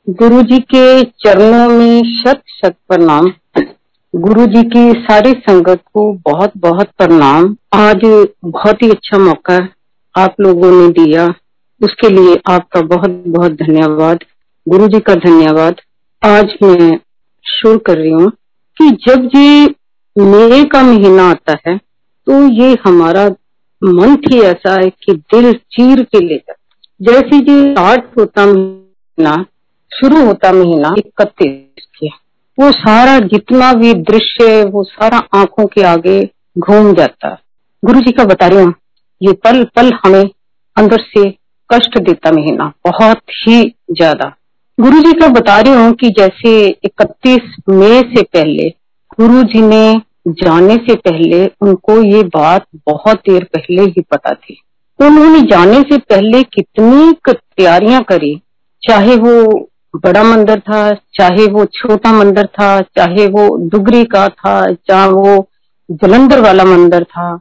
गुरु जी के चरणों में शत शत प्रणाम। गुरु जी की सारी संगत को बहुत बहुत प्रणाम। आज बहुत ही अच्छा मौका आप लोगों ने दिया, उसके लिए आपका बहुत बहुत धन्यवाद। गुरु जी का धन्यवाद। आज मैं शुरू कर रही हूँ कि जब ये मई का महीना आता है तो ये हमारा मन ही ऐसा है कि दिल चीर के ले जाता। जैसे ये स्टार्ट होता महीना, शुरू होता महीना 31 के, वो सारा जितना भी दृश्य है वो सारा आंखों के आगे घूम जाता है। गुरु जी का बता रही हूँ, ये पल पल हमें अंदर से कष्ट देता महीना बहुत ही ज्यादा। गुरु जी का बता रही हूँ कि जैसे 31 मई से पहले गुरु जी ने जाने से पहले उनको ये बात बहुत देर पहले ही पता थी। उन्होंने जाने से पहले कितनी तैयारियां करी, चाहे वो बड़ा मंदिर था, चाहे वो छोटा मंदिर था, चाहे वो डुगरी का था, चाहे वो जलंधर वाला मंदिर था।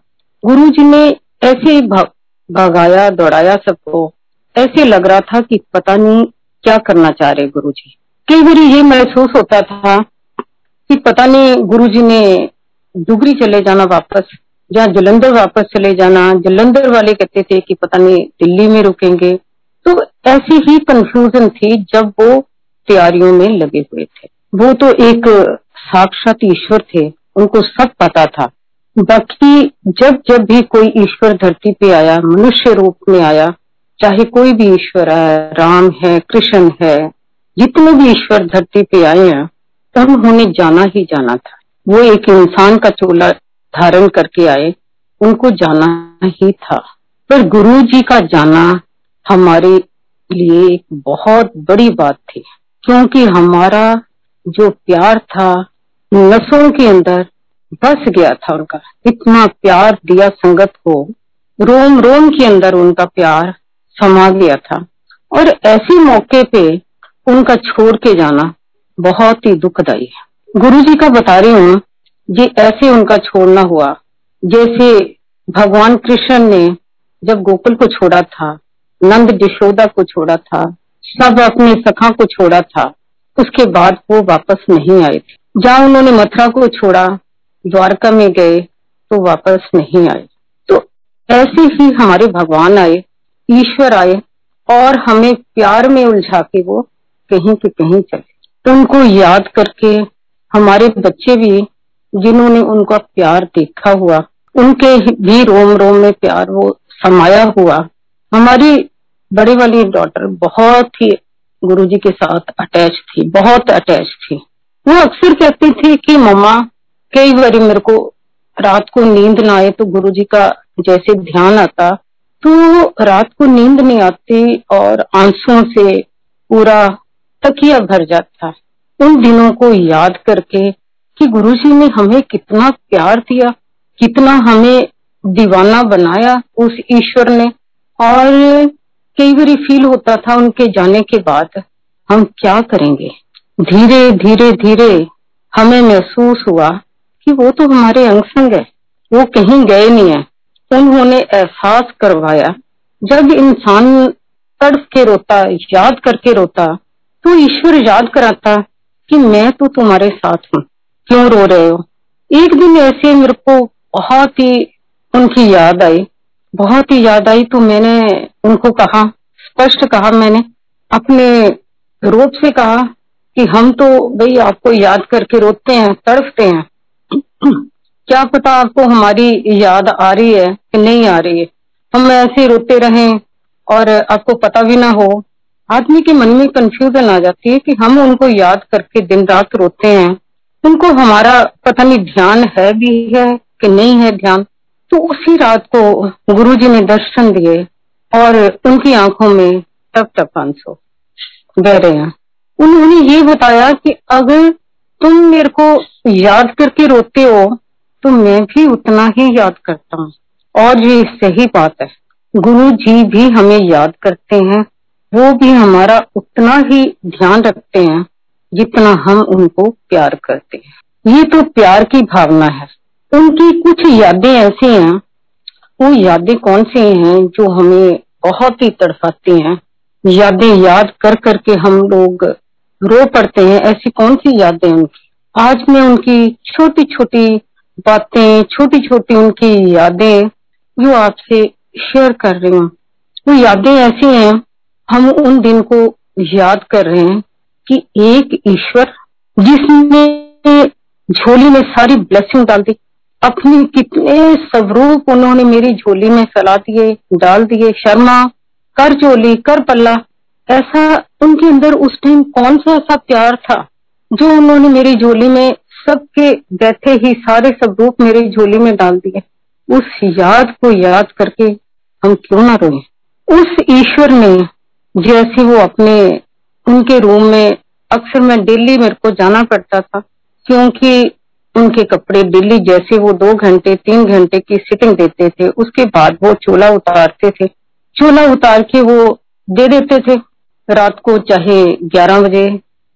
गुरु जी ने ऐसे भगाया दौड़ाया सबको, ऐसे लग रहा था कि पता नहीं क्या करना चाह रहे गुरु जी। कई बार ये महसूस होता था कि पता नहीं गुरु जी ने डुगरी चले जाना वापस, या जलंधर वापस चले जाना। जलंधर वाले कहते थे कि पता नहीं दिल्ली में रुकेंगे। तो ऐसी ही कंफ्यूजन थी जब वो तैयारियों में लगे हुए थे। वो तो एक साक्षात ईश्वर थे, उनको सब पता था। बाकी जब जब भी कोई ईश्वर धरती पे आया, मनुष्य रूप में आया, चाहे कोई भी ईश्वर है, राम है, कृष्ण है, जितने भी ईश्वर धरती पे आए हैं उन्होंने जाना ही जाना था। वो एक इंसान का चोला धारण करके आए, उनको जाना ही था। पर गुरु जी का जाना हमारे लिए एक बहुत बड़ी बात थी, क्योंकि हमारा जो प्यार था नसों के अंदर बस गया था। उनका इतना प्यार दिया संगत को, रोम रोम के अंदर उनका प्यार समा गया था। और ऐसे मौके पे उनका छोड़ के जाना बहुत ही दुखदाई है। गुरु जी का बता रही हूँ, ये ऐसे उनका छोड़ना हुआ जैसे भगवान कृष्ण ने जब गोकुल को छोड़ा था, नंद यशोदा को छोड़ा था, सब अपने सखा को छोड़ा था, उसके बाद वो वापस नहीं आए थे। जहाँ उन्होंने मथुरा को छोड़ा, द्वारका में गए तो वापस नहीं आए। तो ऐसे ही हमारे भगवान आए, ईश्वर आए और हमें प्यार में उलझा के वो कहीं के कहीं चले। उनको याद करके हमारे बच्चे भी जिन्होंने उनका प्यार देखा हुआ, उनके भी रोम रोम में प्यार वो समाया हुआ। हमारी बड़ी वाली डॉटर बहुत ही गुरुजी के साथ अटैच थी, बहुत अटैच थी। वो अक्सर कहती थी कि मम्मा, कई बार मेरे को रात को नींद ना आए तो गुरुजी का जैसे ध्यान आता तो रात को नींद नहीं आती और आंसुओं से पूरा तकिया भर जाता। उन दिनों को याद करके कि गुरुजी ने हमें कितना प्यार दिया, कितना हमें दीवाना बनाया उस ईश्वर ने। और कई बार फील होता था उनके जाने के बाद हम क्या करेंगे। धीरे धीरे धीरे हमें महसूस हुआ कि वो तो हमारे अंग संग है, वो कहीं गए नहीं है। उन्होंने एहसास करवाया, जब इंसान तड़प के रोता, याद करके रोता, तो ईश्वर याद कराता कि मैं तो तुम्हारे साथ हूँ, क्यों रो रहे हो। एक दिन ऐसे मेरे को बहुत ही उनकी याद आई, बहुत ही याद आई। तो मैंने उनको कहा, स्पष्ट कहा, मैंने अपने रूप से कहा कि हम तो भाई आपको याद करके रोते हैं, तड़पते हैं, क्या पता आपको हमारी याद आ रही है कि नहीं आ रही है। हम ऐसे रोते रहें और आपको पता भी ना हो। आदमी के मन में कंफ्यूजन आ जाती है कि हम उनको याद करके दिन रात रोते हैं, उनको हमारा पता नहीं ध्यान है भी है कि नहीं है ध्यान। तो उसी रात को गुरुजी ने दर्शन दिए और उनकी आंखों में टप टप आंसू बह रहे हैं। उन्होंने ये बताया कि अगर तुम मेरे को याद करके रोते हो तो मैं भी उतना ही याद करता हूँ। और ये सही बात है, गुरु जी भी हमें याद करते हैं, वो भी हमारा उतना ही ध्यान रखते हैं जितना हम उनको प्यार करते हैं। ये तो प्यार की भावना है। उनकी कुछ यादें ऐसी हैं, वो यादें कौन सी हैं जो हमें बहुत ही तड़पाती हैं। यादें याद कर करके हम लोग रो पड़ते हैं। ऐसी कौन सी यादें उनकी। आज मैं उनकी छोटी छोटी बातें, छोटी छोटी उनकी यादें जो आपसे शेयर कर रही हूँ। वो यादें ऐसी हैं, हम उन दिन को याद कर रहे हैं कि एक ईश्वर जिसने झोली में सारी ब्लेसिंग डाल दी, अपनी कितने स्वरूप उन्होंने मेरी झोली में फैला दिए, डाल दिए। शर्मा, कर झोली, कर पल्ला। ऐसा उनके अंदर उस टाइम कौन सा ऐसा प्यार था जो उन्होंने मेरी झोली में सबके बैठे ही सारे स्वरूप मेरी झोली में डाल दिए। उस याद को याद करके हम क्यों ना रोए। उस ईश्वर ने जैसे वो अपने उनके रूम में, अक्सर मैं डेली मेरे को जाना पड़ता था क्योंकि उनके कपड़े डेली जैसे वो 2 घंटे 3 घंटे की सिटिंग देते थे, उसके बाद वो चोला उतारते थे। चोला उतार के वो दे देते थे रात को, चाहे 11 बजे।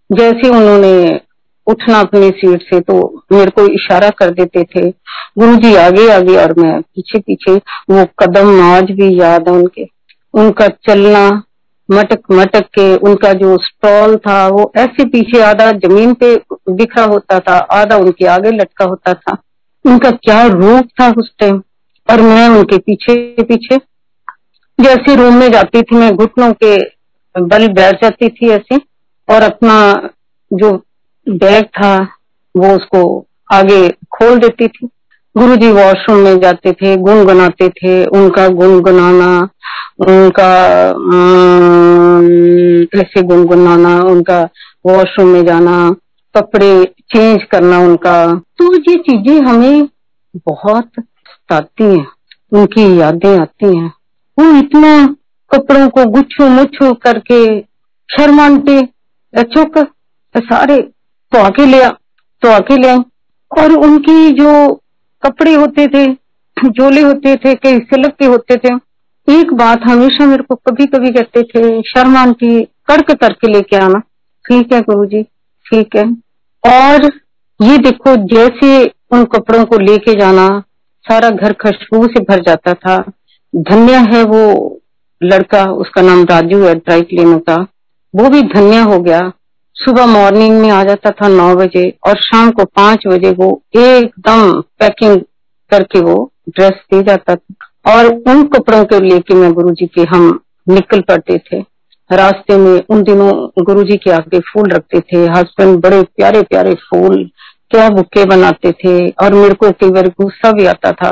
जैसे उन्होंने उठना अपनी सीट से तो मेरे को इशारा कर देते थे, गुरुजी आगे आगे और मैं पीछे पीछे। वो कदम आज भी याद है उनके, उनका चलना मटक मटक के। उनका जो स्टॉल था वो ऐसे पीछे आधा जमीन पे बिखरा होता था, आधा उनके आगे लटका होता था। उनका क्या रूप था उस टाइम। और मैं उनके पीछे पीछे जैसे रूम में जाती थी, मैं घुटनों के बल बैठ जाती थी ऐसे, और अपना जो बैग था वो उसको आगे खोल देती थी। गुरुजी वॉशरूम में जाते थे, गुनगुनाते थे। उनका गुनगुनाना, उनका ऐसे गुनगुनाना, उनका वॉशरूम में जाना, कपड़े चेंज करना उनका, तो ये चीजें हमें बहुत सताती हैं, उनकी यादें आती हैं। वो इतना कपड़ों को गुच्छो मुच्छो करके, शर्मा आंटी चुक सारे तो आके ले आ, तो आके ले आई। और उनकी जो कपड़े होते थे, झोले होते थे, कई सिल्क के होते थे। एक बात हमेशा मेरे को कभी कभी कहते थे, शर्मा आंटी कड़क करके लेके आना। ठीक है गुरुजी, ठीक है। और ये देखो जैसे उन कपड़ों को लेके जाना, सारा घर खुशबू से भर जाता था। धन्य है वो लड़का, उसका नाम राजू है, ड्राई क्लीनर का, वो भी धन्य हो गया। सुबह मॉर्निंग में आ जाता था 9 बजे और शाम को 5 बजे वो एकदम पैकिंग करके वो ड्रेस दे जाता था। और उन कपड़ों को लेके मैं गुरुजी के हम निकल पड़ते थे। रास्ते में उन दिनों गुरुजी के आगे फूल रखते थे, हस्बैंड बड़े प्यारे प्यारे फूल, क्या बुके बनाते थे। और मेरे को कई बार गुस्सा भी आता था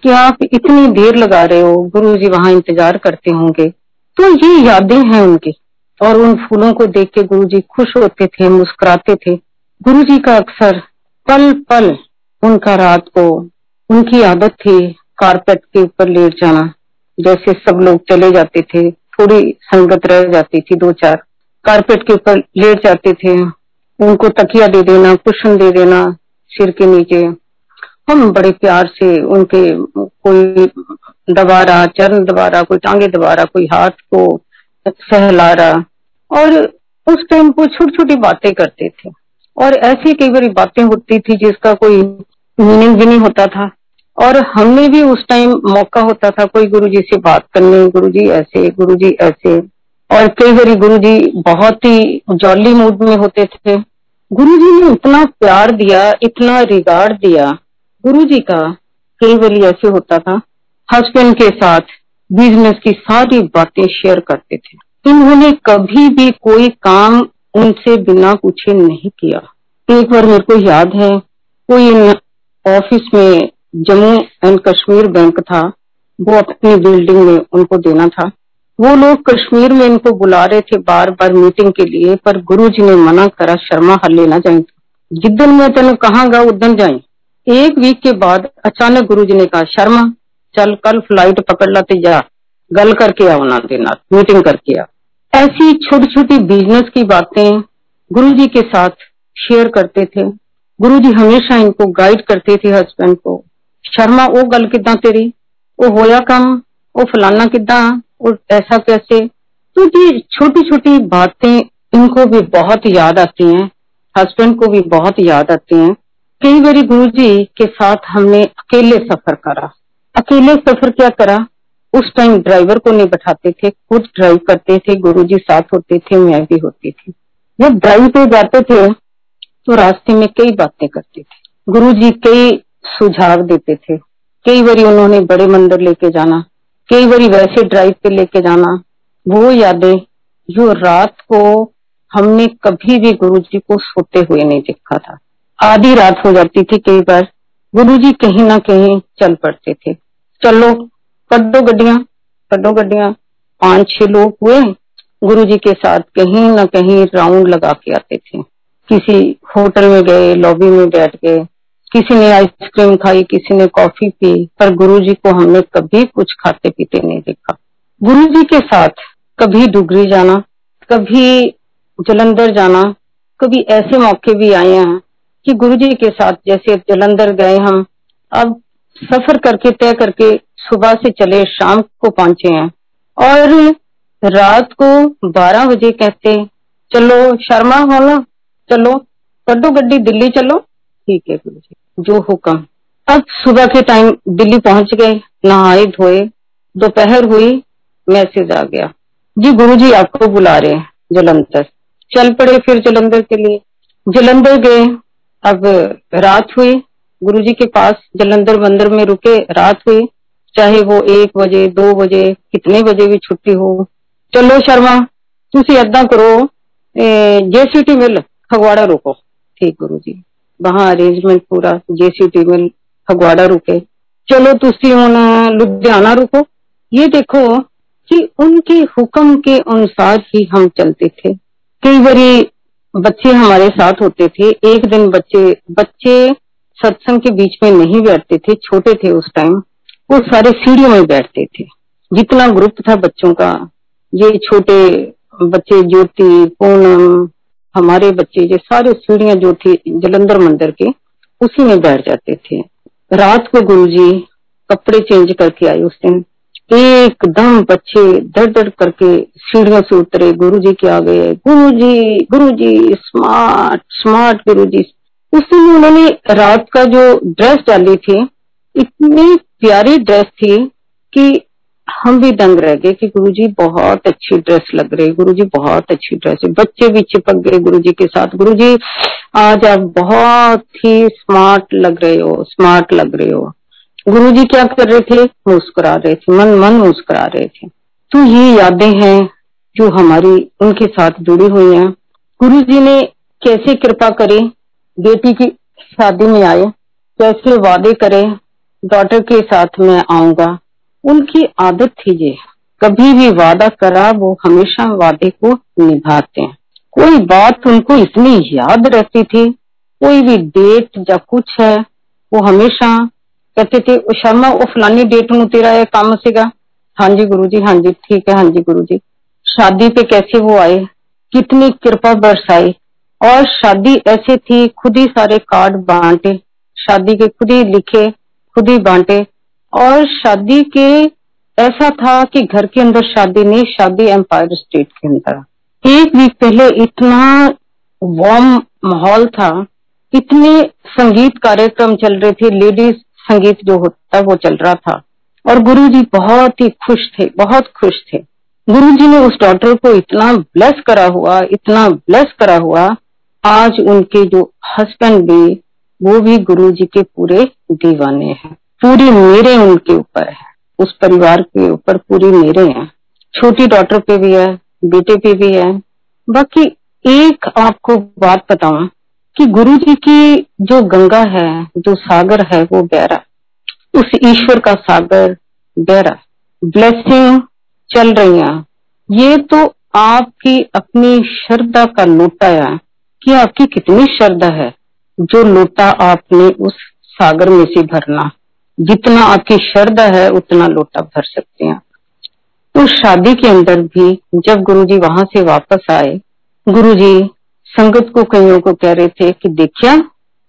कि आप इतनी देर लगा रहे हो, गुरुजी वहां इंतजार करते होंगे। तो ये यादें हैं उनकी। और उन फूलों को देख के गुरुजी खुश होते थे, मुस्कुराते थे। गुरुजी का अक्सर पल पल उनका रात को, उनकी आदत थी कारपेट के ऊपर लेट जाना। जैसे सब लोग चले जाते थे, थोड़ी संगत रह जाती थी, 2-4 कारपेट के ऊपर लेट जाते थे। उनको तकिया दे देना, कुशन दे देना सिर के नीचे। हम बड़े प्यार से उनके, कोई दबा रहा, चरण दबा रहा, कोई टांगे दबा रहा, कोई हाथ को सहला रहा। और उस टाइम को छोटी छोटी बातें करते थे। और ऐसी कई बार बातें होती थी जिसका कोई मीनिंग भी नहीं होता था। और हमने भी उस टाइम मौका होता था कोई गुरुजी से बात करने, गुरुजी ऐसे, गुरुजी ऐसे। और कई बार गुरुजी बहुत ही जॉली मूड में होते थे। गुरुजी ने इतना प्यार दिया, इतना रिगार्ड दिया गुरुजी का। कई बार ऐसे होता था, हस्बैंड के साथ बिजनेस की सारी बातें शेयर करते थे। इन्होंने कभी भी कोई काम उनसे बिना पूछे नहीं किया। एक बार मेरे को याद है, कोई ऑफिस में जम्मू एंड कश्मीर बैंक था, वो अपनी बिल्डिंग में उनको देना था। वो लोग कश्मीर में इनको बुला रहे थे बार बार मीटिंग के लिए, पर गुरुजी ने मना करा, शर्मा हल्ले ना जाए, जिद्दन मैं तेन कहांगा उदन जाए। 1 वीक के बाद अचानक गुरुजी ने कहा, शर्मा चल कल फ्लाइट पकड़ ला, जा गल करके आओ ना देना, मीटिंग करके आ। ऐसी छोटी छोटी बिजनेस की बातें गुरुजी के साथ शेयर करते थे। गुरुजी हमेशा इनको गाइड करते थे, हस्बैंड को। शर्मा वो गल किदा तेरी, वो होया काम, वो फलाना किदा, वो ऐसा कैसे। तो ये छोटी छोटी बातें इनको भी बहुत याद आती हैं, हस्बैंड को भी बहुत याद आती हैं। कई बार गुरुजी के साथ हमने अकेले सफर करा। अकेले सफर क्या करा, उस टाइम ड्राइवर को नहीं बैठाते थे, खुद ड्राइव करते थे। गुरुजी साथ होते थे, मैं भी होती थी। जब ड्राइव पे जाते थे तो रास्ते में कई बातें करते थे। गुरुजी कई सुझाव देते थे। कई बारी उन्होंने बड़े मंदिर लेके जाना, कई बारी वैसे ड्राइव पे लेके जाना। वो यादें जो रात को हमने कभी भी गुरुजी को सोते हुए नहीं देखा था। आधी रात हो जाती थी, कई बार गुरुजी कहीं ना कहीं चल पड़ते थे। चलो कड्डो गड्डियां, कड्डो गड्डियां। 5-6 लोग हुए, गुरुजी के साथ कहीं ना कहीं राउंड लगा के आते थे। किसी होटल में गए, लॉबी में बैठ गए, किसी ने आइसक्रीम खाई, किसी ने कॉफी पी, पर गुरुजी को हमने कभी कुछ खाते पीते नहीं देखा। गुरुजी के साथ कभी डुगरी जाना, कभी जलंधर जाना, कभी ऐसे मौके भी आए हैं कि गुरुजी के साथ जैसे जलंधर गए हम, अब सफर करके तय करके सुबह से चले, शाम को पहुंचे हैं और रात को 12 बजे कहते चलो शर्मा हो ना, चलो कड्डो गड्डी दिल्ली चलो। ठीक है गुरुजी, जो हुक्म। अब सुबह के टाइम दिल्ली पहुंच गए, नहाए धोए, दोपहर हुई, मैसेज आ गया जी गुरुजी आपको बुला रहे हैं जलंधर। चल पड़े फिर जलंधर के लिए। जलंधर गए, अब रात हुई, गुरुजी के पास जलंधर मंदिर में रुके, रात हुई, चाहे वो 1 बजे 2 बजे कितने बजे भी छुट्टी हो। चलो शर्मा तुसी ऐदा करो, जेसीटी मिल फगवाड़ा रुको। ठीक गुरुजी, वहां अरेंजमेंट पूरा, जेसीटी मिल फगवाड़ा रुके। चलो तुसी हुन लुधियाना रुको। ये देखो कि उनके हुक्म के अनुसार ही हम चलते थे। कई बारी बच्चे हमारे साथ होते थे। एक दिन बच्चे सत्संग के बीच में नहीं बैठते थे, छोटे थे उस टाइम, वो सारे सीढ़ियों में बैठते थे। जितना ग्रुप था बच्चों का, ये छोटे बच्चे ज्योति पूनम, हमारे बच्चे, ये सारे सीढ़ियां जो थी जलंधर मंदिर के, उसी में बैठ जाते थे। रात को गुरुजी कपड़े चेंज करके आए उस दिन, एकदम बच्चे डर डर करके सीढ़ियों से उतरे, गुरुजी के आ गए। गुरुजी गुरुजी स्मार्ट स्मार्ट गुरुजी। उस दिन उन्होंने रात का जो ड्रेस डाली थी, इतनी प्यारी ड्रेस थी कि हम भी दंग रह गए कि गुरुजी बहुत अच्छी ड्रेस लग रही, गुरुजी बहुत अच्छी ड्रेस है। बच्चे भी चिपक गए गुरुजी के साथ, गुरुजी आज आप बहुत ही स्मार्ट लग रहे हो, स्मार्ट लग रहे हो। गुरुजी क्या कर रहे थे? मुस्कुरा रहे थे, मन मन मुस्कुरा रहे थे। तो ये यादें हैं जो हमारी उनके साथ जुड़ी हुई हैं। गुरुजी ने कैसे कृपा करे, बेटी की शादी में आए, कैसे वादे करे डॉटर के साथ मैं आऊंगा। उनकी आदत थी ये, कभी भी वादा करा वो हमेशा वादे को निभाते हैं। कोई बात उनको इतनी याद रहती थी, कोई भी डेट या कुछ है, वो हमेशा कहते थे शर्मा वो फलानी डेट में तेरा ये काम सीगा। हाँ जी गुरुजी, हाँ जी ठीक है, हाँ जी गुरुजी। शादी पे कैसे वो आए, कितनी कृपा बरसाई। और शादी ऐसे थी, खुद ही सारे कार्ड बांटे, शादी के खुद ही लिखे, खुद ही बांटे। और शादी के ऐसा था कि घर के अंदर शादी नहीं, शादी एम्पायर स्टेट के अंदर। 1 वीक पहले इतना वार्म माहौल था, इतने संगीत कार्यक्रम चल रहे थे, लेडीज संगीत जो होता है वो चल रहा था। और गुरुजी बहुत ही खुश थे, बहुत खुश थे। गुरुजी ने उस डॉटर को इतना ब्लेस करा हुआ, इतना ब्लेस करा हुआ। आज उनके जो हस्बैंड भी, वो भी गुरुजी के पूरे दीवाने हैं। पूरी मेरे उनके ऊपर है, उस परिवार के ऊपर पूरी मेरे हैं। छोटी डॉटर पे भी है, बेटे पे भी है। बाकी एक आपको बात बताऊं कि गुरुजी की जो गंगा है, जो सागर है, वो गहरा, उस ईश्वर का सागर गहरा, ब्लेसिंग चल रही है। ये तो आपकी अपनी श्रद्धा का लोटा है कि आपकी कितनी श्रद्धा है, जो लोटा आपने उस सागर में से भरना। जितना आपकी श्रद्धा है उतना लोटा भर सकते हैं। तो शादी के अंदर भी जब गुरुजी वहां से वापस आए, गुरुजी संगत को कईयों को कह रहे थे कि देखिया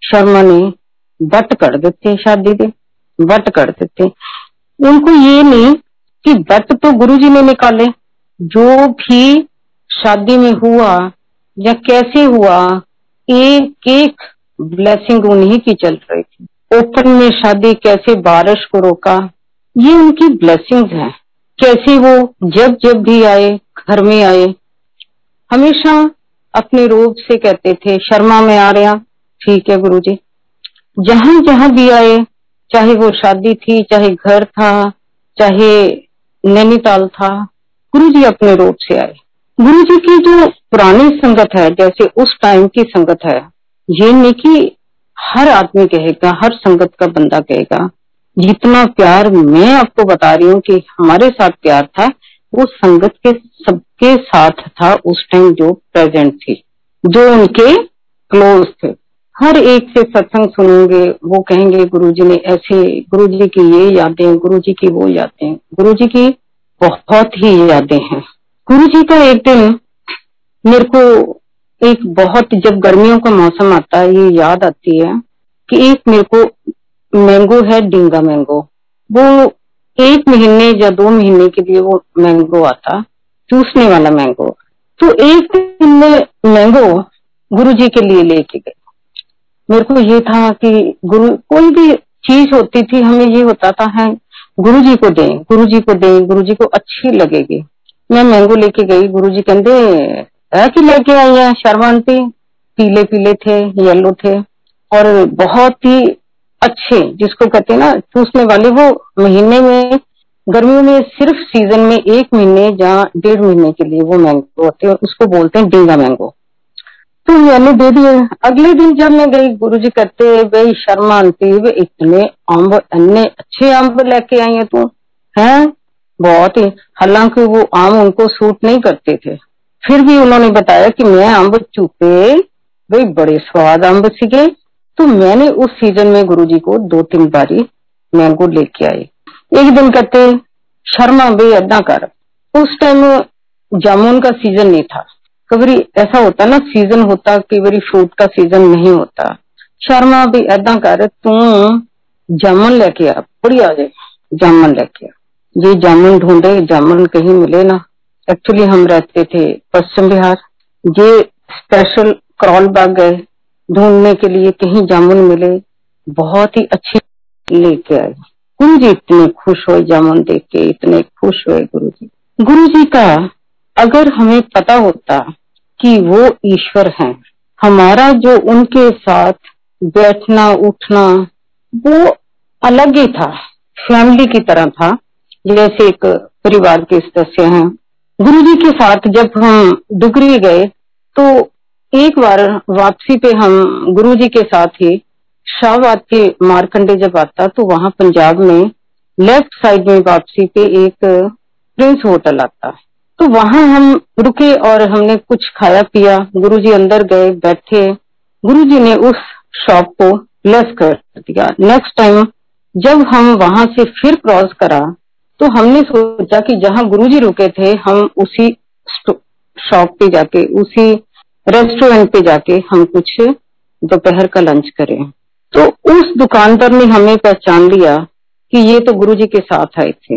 शर्मा ने बट कर देते, शादी दे बट कर देते। उनको ये नहीं कि बट तो गुरुजी ने निकाले, जो भी शादी में हुआ या कैसे हुआ, एक एक ब्लेसिंग उन्हीं की चल रही थी। ओपन में शादी, कैसे बारिश को रोका, ये उनकी ब्लेसिंग्स हैं। कैसे वो जब जब भी आए, घर में आए, हमेशा अपने रूप से कहते थे शर्मा में आ रहा, ठीक है गुरुजी। जहां जहां भी आए, चाहे वो शादी थी, चाहे घर था, चाहे नैनीताल था, गुरुजी अपने रूप से आए। गुरुजी की जो पुरानी संगत है, जैसे उस टाइम की संगत है, ये नहीं कि हर आदमी कहेगा, हर संगत का बंदा कहेगा जितना प्यार मैं आपको बता रही हूँ कि हमारे साथ प्यार था, वो संगत के सबके साथ था उस टाइम जो प्रेजेंट थी, जो उनके क्लोज थे। हर एक से सत्संग सुनेंगे, वो कहेंगे गुरुजी ने ऐसे, गुरुजी की ये यादें, गुरुजी की वो यादें, गुरुजी की बहुत ही यादें हैं। गुरुजी का एक दिन मेरे को एक बहुत, जब गर्मियों का मौसम आता है, ये याद आती है कि एक मेरे को मैंगो है, डींगा मैंगो, वो 1 महीने या 2 महीने के लिए वो मैंगो आता, चूसने वाला मैंगो। तो एक दिन में मैंगो गुरुजी के लिए लेके गए। मेरे को ये था कि गुरु, कोई भी चीज होती थी, हमें ये होता था है गुरुजी को दें, गुरुजी को दें, गुरुजी को अच्छी लगेगी। मैं मैंगो लेके गई, गुरुजी कहते है कि लेके आई है शर्मा आंटी, पीले पीले थे, येलो थे, और बहुत ही अच्छे, जिसको कहते हैं ना चूसने वाले। वो महीने में, गर्मियों में सिर्फ सीजन में 1 महीने या 1.5 महीने के लिए वो मैंगो होते हैं, उसको बोलते हैं डींगा मैंगो। तो मैंने दे दिए। अगले दिन जब मैं गई, गुरुजी कहते भाई शर्मा आंटी, वे इतने अम्ब, इतने अच्छे अम्ब लेके आई है तू, है बहुत ही। हालांकि वो आम उनको सूट नहीं करते थे, फिर भी उन्होंने बताया कि मैं अम्ब चूपे, भाई बड़े स्वाद अम्ब सीगे। तो मैंने उस सीजन में गुरुजी को 2-3 बारी मैंगो लेके आई। एक दिन कहते शर्मा भाई अदा कर, उस टाइम जामुन का सीजन नहीं था। कई बारी ऐसा होता ना, सीजन होता, कई बारी फ्रूट का सीजन नहीं होता। शर्मा भी ऐदा कर, तू जामुन लेके आ, बढ़िया जे जामुन लेके आ। ये जामुन ढूंढे, जामुन कहीं मिले ना। एक्चुअली हम रहते थे पश्चिम बिहार, ये स्पेशल करौल बाग गए ढूंढने के लिए, कहीं जामुन मिले, बहुत ही अच्छी लेके आए। गुरुजी इतने खुश हुए जामुन देख के, इतने खुश हुए गुरुजी। गुरुजी का अगर हमें पता होता कि वो ईश्वर हैं, हमारा जो उनके साथ बैठना उठना वो अलग ही था, फैमिली की तरह था, जैसे एक परिवार के सदस्य हैं। गुरुजी के साथ जब हम डुगरी गए, तो एक बार वापसी पे हम गुरुजी के साथ ही शाहबाद के मारकंडे जब आता, तो वहां पंजाब में लेफ्ट साइड में वापसी पे एक प्रिंस होटल आता, तो वहां हम रुके और हमने कुछ खाया पिया। गुरुजी अंदर गए, बैठे, गुरुजी ने उस शॉप को ब्लेस कर दिया। नेक्स्ट टाइम जब हम वहां से फिर क्रॉस करा, तो हमने सोचा कि जहां गुरुजी रुके थे, हम उसी शॉप पे जाके, उसी रेस्टोरेंट पे जाके हम कुछ दोपहर का लंच करें। तो उस दुकानदार ने हमें पहचान लिया कि ये तो गुरुजी के साथ आए थे।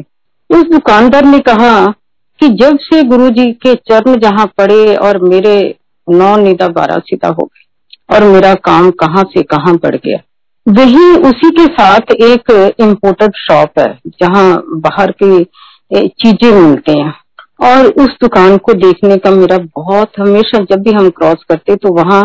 उस दुकानदार ने कहा कि जब से गुरुजी के चरण जहां पड़े और मेरे 9 निदा 12 सीधा हो गए और मेरा काम कहां से कहां बढ़ गया। वही उसी के साथ एक इम्पोर्टेड शॉप है जहां बाहर की चीजें मिलते हैं, और उस दुकान को देखने का मेरा बहुत, हमेशा जब भी हम क्रॉस करते तो वहां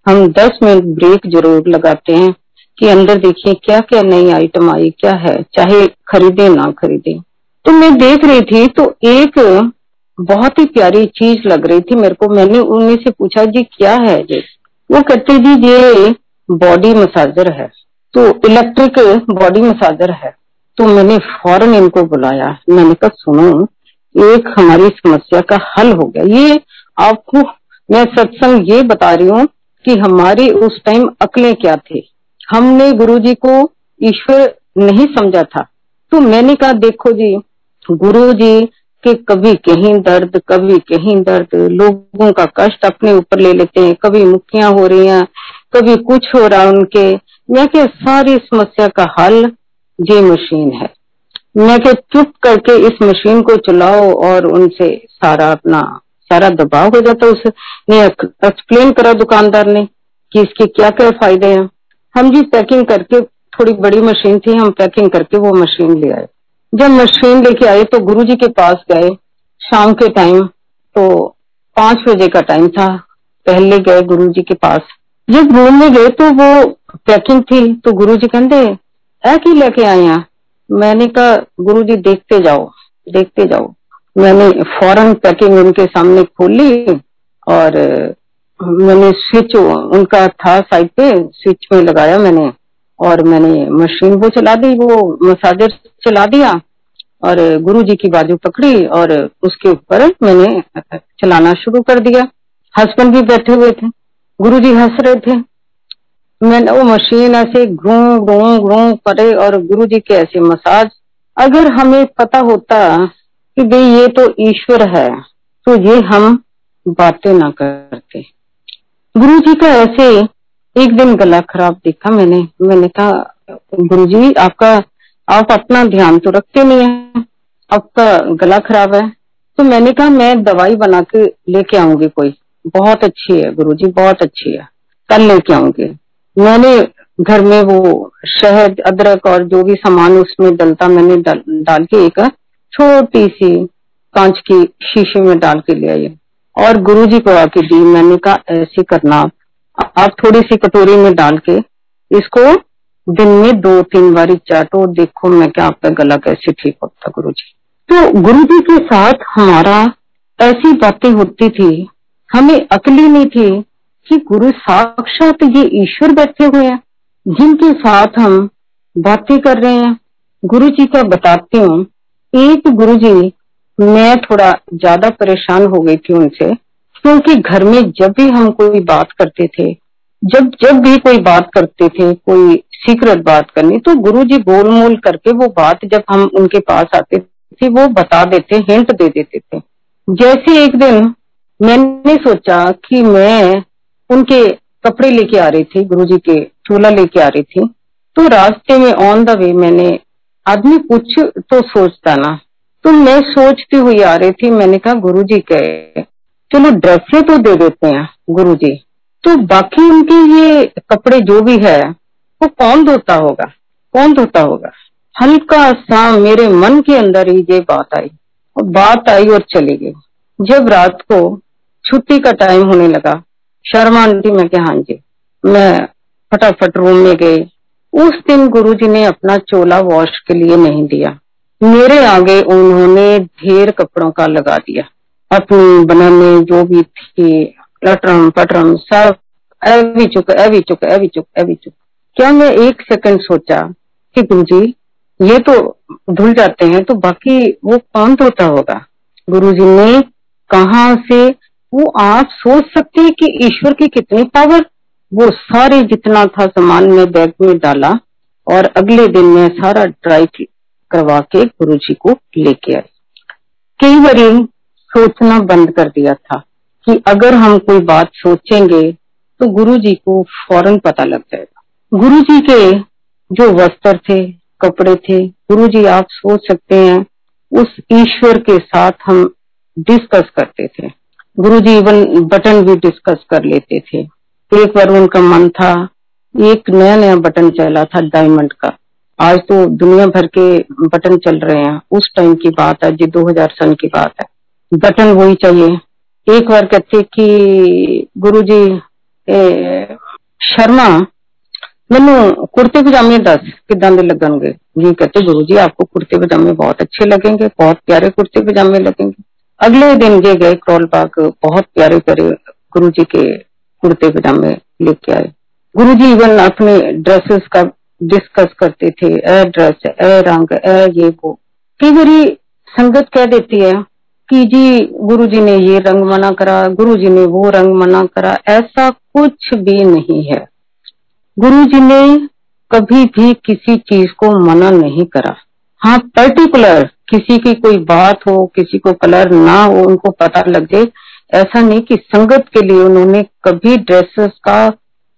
हम 10 मिनट ब्रेक जरूर लगाते हैं कि अंदर देखिए क्या क्या नई आइटम आई, क्या है, चाहे खरीदे ना खरीदे। तो मैं देख रही थी, तो एक बहुत ही प्यारी चीज लग रही थी मेरे को। मैंने उनमें से पूछा जी क्या है ये? वो कहते जी ये बॉडी मसाजर है, तो इलेक्ट्रिक बॉडी मसाजर है। तो मैंने फौरन इनको बुलाया, मैंने कहा सुनो, एक हमारी समस्या का हल हो गया। ये आपको मैं सत्संग ये बता रही हूँ कि हमारी उस टाइम अकलें क्या थी, हमने गुरुजी को ईश्वर नहीं समझा था। तो मैंने कहा देखो जी, गुरुजी के कभी कहीं दर्द, कभी कहीं दर्द, लोगों का कष्ट अपने ऊपर ले लेते हैं, कभी मुक्तियां हो रही हैं, कभी कुछ हो रहा उनके। मैं क्या सारी समस्या का हल ये मशीन है। मैं क्या चुप करके इस मशीन को चलाओ और उनसे सारा अपना सारा दबाव हो जाता। उसने एक्सप्लेन करा दुकानदार ने कि इसके क्या क्या फायदे हैं। हम जी पैकिंग करके, थोड़ी बड़ी मशीन थी, हम पैकिंग करके वो मशीन ले आए। जब मशीन लेके आए तो गुरुजी के पास गए शाम के टाइम, तो 5 बजे का टाइम था। पहले गए गुरुजी के पास। जब रूम में गए तो वो पैकिंग थी, तो गुरुजी कहते ऐ की लेके आए हैं। मैंने कहा गुरुजी देखते जाओ देखते जाओ। मैंने फौरन पैकिंग उनके सामने खोली और मैंने स्विच उनका था साइड पे, स्विच में लगाया मैंने और मैंने मशीन वो चला दी, वो मसाजर चला दिया और गुरुजी की बाजू पकड़ी और उसके ऊपर मैंने चलाना शुरू कर दिया। हस्बैंड भी बैठे हुए थे, गुरुजी हंस रहे थे। मैंने वो मशीन ऐसे घूं घूं घूं करे और गुरुजी के ऐसे मसाज। अगर हमें पता होता कि भाई ये तो ईश्वर है तो ये हम बातें ना करते। गुरुजी का ऐसे एक दिन गला खराब देखा मैंने कहा गुरुजी आप अपना ध्यान तो रखते नहीं है, आपका गला खराब है। तो मैंने कहा मैं दवाई बना के लेके आऊंगी कोई, बहुत अच्छी है गुरुजी, बहुत अच्छी है, कल लेके आऊंगी। मैंने घर में वो शहद अदरक और जो भी सामान उसमें डलता मैंने डाल के एक छोटी सी कांच की शीशे में डाल के ले आई और गुरुजी को आके दी। मैंने कहा ऐसे करना, आप थोड़ी सी कटोरी में डाल के इसको दिन में 2-3 बारी चाटो, देखो मैं क्या आपका गला कैसे ठीक होता गुरुजी। तो गुरुजी के साथ हमारा ऐसी बातें होती थी, हमें अकल ही नहीं थी कि गुरु साक्षात ये ईश्वर बैठे हुए हैं जिनके साथ हम बातें कर रहे हैं। गुरुजी का बताती हूँ, एक गुरुजी मैं थोड़ा ज्यादा परेशान हो गई थी उनसे, क्योंकि घर में जब भी हम कोई बात करते थे, जब भी कोई बात करते थे, कोई सीक्रेट बात करनी, तो गुरुजी गोल मोल करके वो बात जब हम उनके पास आते थे वो बता देते, हिंट दे देते थे। जैसे एक दिन मैंने सोचा कि मैं उनके कपड़े लेके आ रही थी, गुरुजी के चूल्हा लेके आ रही थी, तो रास्ते में ऑन द वे मैंने, आदमी कुछ तो सोचता ना, तो मैं सोचती हुई आ रही थी। मैंने कहा गुरुजी कहे चलो ड्रेसें तो दे देते हैं गुरुजी, तो बाकी उनके ये कपड़े जो भी है वो कौन धोता होगा, कौन धोता होगा। हल्का सा मेरे मन के अंदर ही ये बात आई और चली गई। जब रात को छुट्टी का टाइम होने लगा, शर्मा आंटी मैं क्या, हाँ जी, मैं फटाफट रूम में गई। उस दिन गुरुजी ने अपना चोला वॉश के लिए नहीं दिया, मेरे आगे उन्होंने ढेर कपड़ों का लगा दिया, अपनी बनाने जो भी थी, लटरम पटरम सब एवी चुक। क्या मैं एक सेकंड सोचा कि गुरुजी ये तो धुल जाते हैं तो बाकी वो कौन धोता होगा। गुरुजी ने कहा से, वो आप सोच सकते हैं कि ईश्वर की कितनी पावर। वो सारे जितना था सामान में बैग में डाला और अगले दिन मैं सारा ड्राई करवा के गुरुजी को लेके आई। कई बार सोचना बंद कर दिया था कि अगर हम कोई बात सोचेंगे तो गुरुजी को फौरन पता लग जाएगा। गुरुजी के जो वस्त्र थे, कपड़े थे, गुरुजी आप सोच सकते हैं उस ईश्वर के साथ हम डिस्कस करते थे। गुरुजी इवन बटन भी डिस्कस कर लेते थे। एक बार उनका मन था, एक नया बटन चला था डायमंड का, आज तो दुनिया भर के बटन चल रहे हैं, उस टाइम की बात है, जी 2000 सन की बात है, बटन वही चाहिए। एक बार कहते कि गुरुजी शर्मा मैनू कुर्ते पजामे दस किदां दे लगणगे जी। कहते गुरुजी आपको कुर्ते पजामे बहुत अच्छे लगेंगे, बहुत प्यारे कुर्ते पजामे लगेंगे। अगले दिन ये गए करोल बाग, बहुत प्यारे प्यारे गुरुजी के कुर्ते पजामे लेके आए। गुरुजी इवन अपने ड्रेसेस का डिस्कस करते थे, ए ड्रेस, ए रंग, ए ये वो। कई बारी संगत कह देती है कि जी गुरुजी ने ये रंग मना करा, गुरुजी ने वो रंग मना करा। ऐसा कुछ भी नहीं है। गुरुजी ने कभी भी किसी चीज को मना नहीं करा। हाँ, पर्टिकुलर किसी की कोई बात हो, किसी को कलर ना हो, उनको पता लग जाए, ऐसा नहीं कि संगत के लिए उन्होंने कभी ड्रेसेस का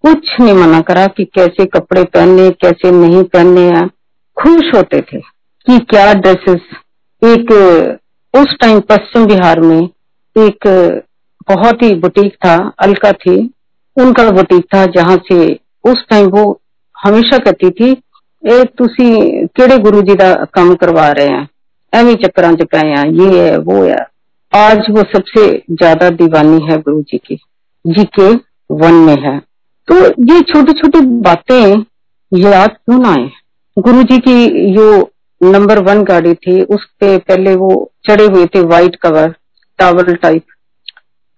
कुछ नहीं मना करा कि कैसे कपड़े पहनने, कैसे नहीं पहनने हैं। खुश होते थे कि क्या ड्रेसेस। एक उस टाइम पश्चिम बिहार में एक बहुत ही बुटीक था, अलका थी, उनका बुटीक था, जहां से उस टाइम वो हमेशा कहती थी ए तुसी केड़े गुरु जी का काम करवा रहे हैं, एवं चक्करां च पए हैं, ये है वो है। आज वो सबसे ज्यादा दीवानी है गुरु जी की। जी के वन में है। तो ये छोटी छोटी बातें याद क्यों ना आए। गुरु जी की जो नंबर 1 गाड़ी थी उसके पहले वो चढ़े हुए थे व्हाइट कवर टावल टाइप,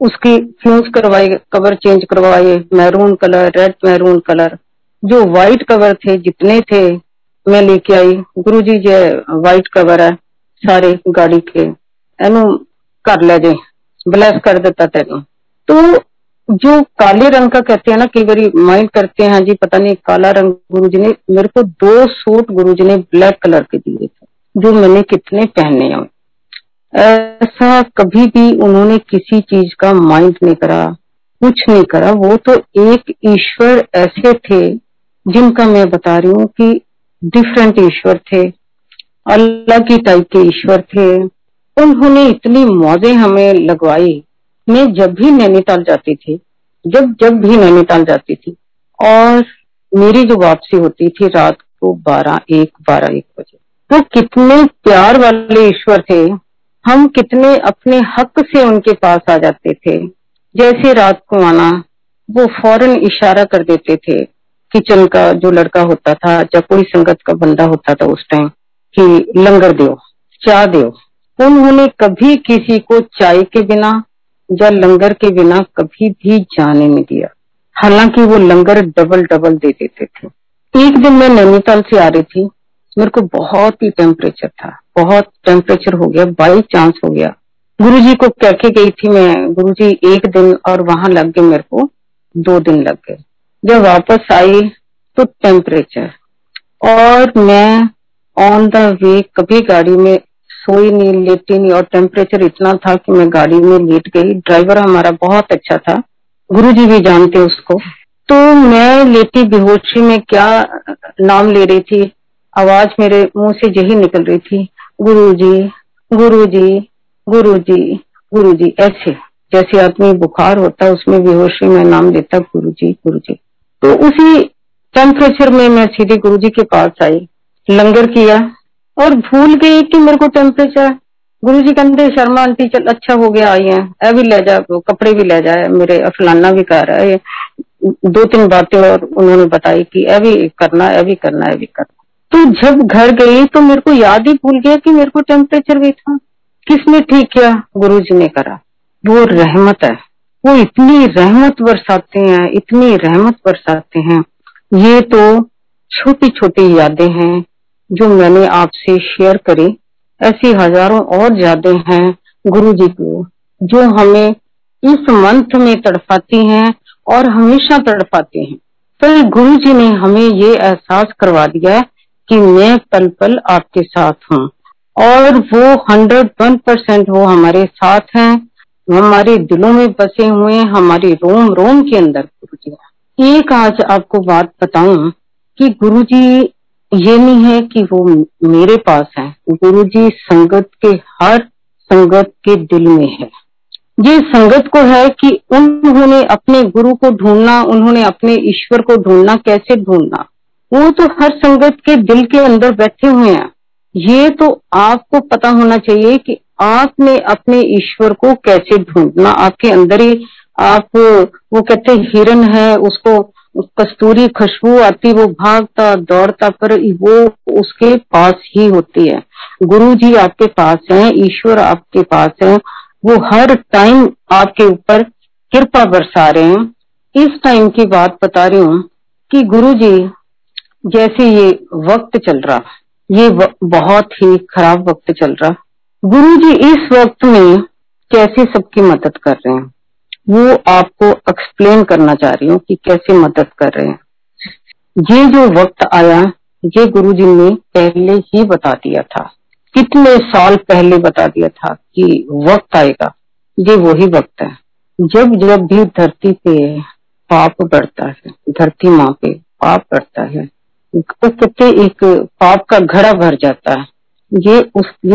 उसकी फ्यूज करवाए, कवर चेंज करवाए, maroon colour, red maroon colour. जो व्हाइट कवर थे जितने थे मैं लेके आई। गुरुजी जे व्हाइट कवर है सारे गाड़ी के, एनु कर ले जे, ब्लेस कर देता तेन। तो जो काले रंग का कहते हैं ना, कई बार माइंड करते हैं जी पता नहीं काला रंग, गुरुजी ने मेरे को 2 सूट गुरुजी ने ब्लैक कलर के दिए थे, जो मैंने कितने पहने हैं। ऐसा कभी भी उन्होंने किसी चीज का माइंड नहीं करा, कुछ नहीं करा। वो तो एक ईश्वर ऐसे थे जिनका मैं बता रही हूँ कि डिफरेंट ईश्वर थे, अलग ही टाइप के ईश्वर थे। उन्होंने इतनी मौजें हमें लगवाई। मैं जब भी नैनीताल जाती थी, जब भी नैनीताल जाती थी, और मेरी जो वापसी होती थी रात को 12-1 बजे, वो कितने प्यार वाले ईश्वर थे। हम कितने अपने हक से उनके पास आ जाते थे। जैसे रात को आना, वो फौरन इशारा कर देते थे। किचन का जो लड़का होता था या कोई संगत का बंदा होता था उस टाइम कि लंगर दो, चाय दो। उन्होंने कभी किसी को चाय के बिना या लंगर के बिना कभी भी जाने नहीं दिया। हालांकि वो लंगर डबल डबल दे देते थे। एक दिन मैं नैनीताल से आ रही थी, मेरे को बहुत ही टेम्परेचर था, बहुत टेम्परेचर हो गया, बाई चांस हो गया। गुरुजी को कह के गई थी मैं, गुरुजी 1 दिन, और वहां लग गए मेरे को 2 दिन लग गए। जब वापस आई तो टेम्परेचर, और मैं ऑन द वे कभी गाड़ी में सोई नहीं, लेटी नहीं, और टेम्परेचर इतना था कि मैं गाड़ी में लेट गई। ड्राइवर हमारा बहुत अच्छा था, गुरुजी भी जानते उसको। तो मैं लेटी बेहोशी में क्या नाम ले रही थी, आवाज मेरे मुंह से यही निकल रही थी, गुरुजी गुरुजी गुरुजी गुरुजी, ऐसे जैसे आदमी बुखार होता है उसमें बेहोशी में नाम लेता गुरुजी गुरुजी। तो उसी टेम्परेचर में मैं सीधे गुरुजी के पास आई, लंगर किया और भूल गई कि मेरे को टेम्परेचर। गुरुजी कहते शर्मा आंटी चल अच्छा हो गया आई है, ए भी ले जा, कपड़े भी ले जाए, मेरे फलाना भी कर रहा है। 2-3 बातें और उन्होंने बताई कि ए भी करना, ए भी करना, ए भी करना। तो जब घर गई तो मेरे को याद ही भूल गया कि मेरे को टेम्परेचर भी था। किसने ठीक किया? गुरुजी ने करा। वो रहमत है, वो इतनी रहमत बरसाते हैं, इतनी रहमत बरसाते हैं। ये तो छोटी छोटी यादें हैं जो मैंने आपसे शेयर करी। ऐसी हजारों और यादें हैं गुरुजी को जो हमें इस मंथ में तड़पाती हैं और हमेशा तड़पाती हैं। तो गुरुजी ने हमें ये एहसास करवा दिया कि मैं पल पल आपके साथ हूँ, और वो 101% वो हमारे साथ हैं, हमारे दिलों में बसे हुए हैं, हमारे रोम रोम के अंदर गुरुजी। एक आज आपको बात बताऊं कि गुरुजी ये नहीं है कि वो मेरे पास है, गुरुजी संगत के हर संगत के दिल में है। ये संगत को है कि उन्होंने अपने गुरु को ढूंढना, उन्होंने अपने ईश्वर को ढूंढना। कैसे ढूंढना? वो तो हर संगत के दिल के अंदर बैठे हुए हैं। ये तो आपको पता होना चाहिए कि आपने अपने ईश्वर को कैसे ढूंढना। आपके अंदर ही आप, वो कहते हिरन है, उसको कस्तूरी खुशबू आती, वो भागता दौड़ता, पर वो उसके पास ही होती है। गुरु जी आपके पास हैं, ईश्वर आपके पास है, वो हर टाइम आपके ऊपर कृपा बरसा रहे हैं। इस टाइम की बात बता रही हूँ कि गुरु जी जैसे ये वक्त चल रहा, ये बहुत ही खराब वक्त चल रहा, गुरु जी इस वक्त में कैसे सबकी मदद कर रहे हैं, वो आपको एक्सप्लेन करना चाह रही हूँ कि कैसे मदद कर रहे हैं। ये जो वक्त आया, ये गुरु जी ने पहले ही बता दिया था, कितने साल पहले बता दिया था कि वक्त आएगा। ये वही वक्त है जब जब भी धरती पे पाप बढ़ता है, धरती माँ पे पाप बढ़ता है, तो कहते एक पाप का घड़ा भर जाता है। ये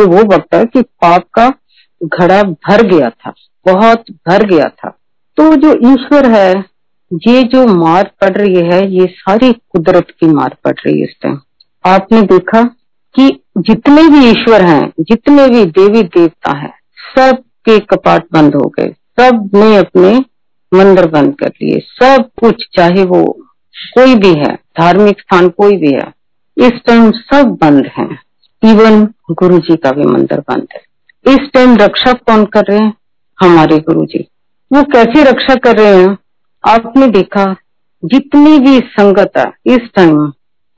वो वक्त है कि पाप का घड़ा भर गया था, बहुत भर गया था। तो जो ईश्वर है, ये जो मार पड़ रही है, ये सारी कुदरत की मार पड़ रही है इस टाइम। आपने देखा कि जितने भी ईश्वर हैं, जितने भी देवी देवता हैं, सब के कपाट बंद हो गए, सब ने अपने मंदिर बंद कर लिए, सब कुछ, चाहे वो कोई भी है, धार्मिक स्थान कोई भी है, इस टाइम सब बंद है। इवन गुरु जी का भी मंदिर बंद है। इस टाइम रक्षा कौन कर रहे हैं? हमारे गुरु जी। वो कैसे रक्षा कर रहे हैं? आपने देखा, जितनी भी संगत है इस टाइम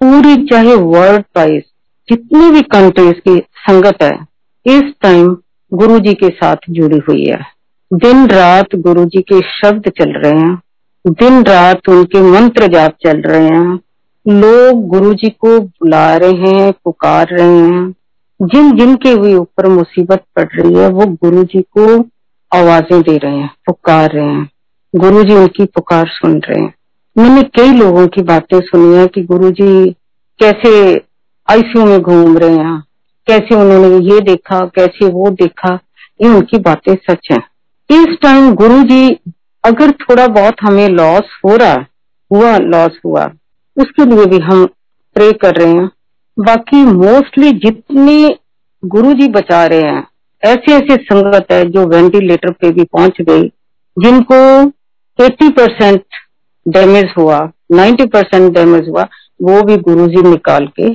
पूरी, चाहे वर्ल्ड वाइज जितनी भी कंट्रीज की संगत है इस टाइम गुरु जी के साथ जुड़ी हुई है। दिन रात गुरु जी के शब्द चल रहे हैं, दिन रात उनके मंत्र जाप चल रहे हैं, लोग गुरु जी को बुला रहे हैं, पुकार रहे हैं। जिन जिन के भी ऊपर मुसीबत पड़ रही है वो गुरु जी को आवाजें दे रहे हैं, पुकार रहे हैं, गुरु जी उनकी पुकार सुन रहे हैं। मैंने कई लोगों की बातें सुनी है कि गुरु जी कैसे आईसीयू में घूम रहे हैं, कैसे उन्होंने ये देखा, कैसे वो देखा, ये उनकी बातें सच है। इस टाइम गुरु जी, अगर थोड़ा बहुत हमें लॉस हो रहा हुआ, लॉस हुआ, उसके लिए भी हम प्रे कर रहे हैं। बाकी मोस्टली जितने गुरु जी बचा रहे हैं, ऐसे ऐसे संगत है जो वेंटिलेटर पे भी पहुंच गई, जिनको 80% डैमेज हुआ, 90% डैमेज हुआ, वो भी गुरु जी निकाल के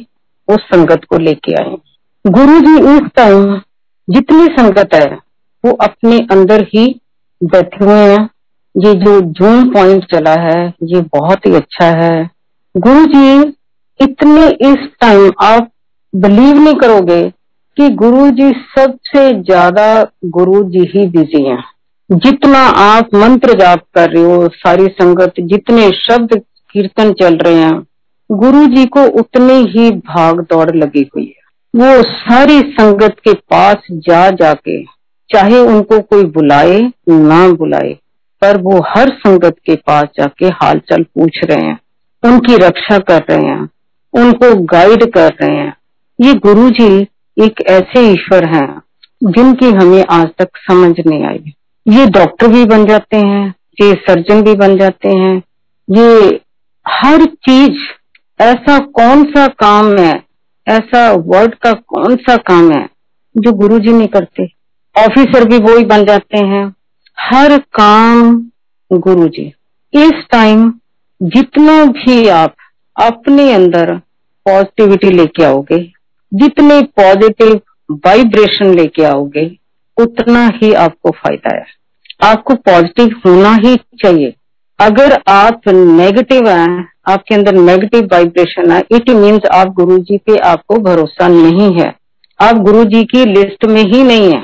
उस संगत को लेके आए। गुरु जी इस टाइम जितनी संगत है वो अपने अंदर ही बैठे हुए हैं। ये जो जूम पॉइंट चला है ये बहुत ही अच्छा है। गुरु जी इतने, इस टाइम आप बिलीव नहीं करोगे कि गुरु जी सबसे ज्यादा, गुरु जी ही बिजी हैं। जितना आप मंत्र जाप कर रहे हो, सारी संगत जितने शब्द कीर्तन चल रहे हैं, गुरु जी को उतनी ही भाग दौड़ लगी हुई है। वो सारी संगत के पास जा जाके, चाहे उनको कोई बुलाए ना बुलाए, पर वो हर संगत के पास जाके हालचाल पूछ रहे हैं, उनकी रक्षा कर रहे हैं, उनको गाइड कर रहे हैं। ये गुरु जी एक ऐसे ईश्वर हैं जिनकी हमें आज तक समझ नहीं आई। ये डॉक्टर भी बन जाते हैं, ये सर्जन भी बन जाते हैं, ये हर चीज, ऐसा कौन सा काम है, ऐसा वर्ड का कौन सा काम है जो गुरु जी नहीं करते। ऑफिसर भी वो ही बन जाते हैं, हर काम गुरु जी। इस टाइम जितना भी आप अपने अंदर पॉजिटिविटी लेके आओगे, जितने पॉजिटिव वाइब्रेशन लेके आओगे, उतना ही आपको फायदा है। आपको पॉजिटिव होना ही चाहिए। अगर आप नेगेटिव हैं, आपके अंदर नेगेटिव वाइब्रेशन है, इट मीन्स आप गुरु जी पे आपको भरोसा नहीं है, आप गुरु जी की लिस्ट में ही नहीं है।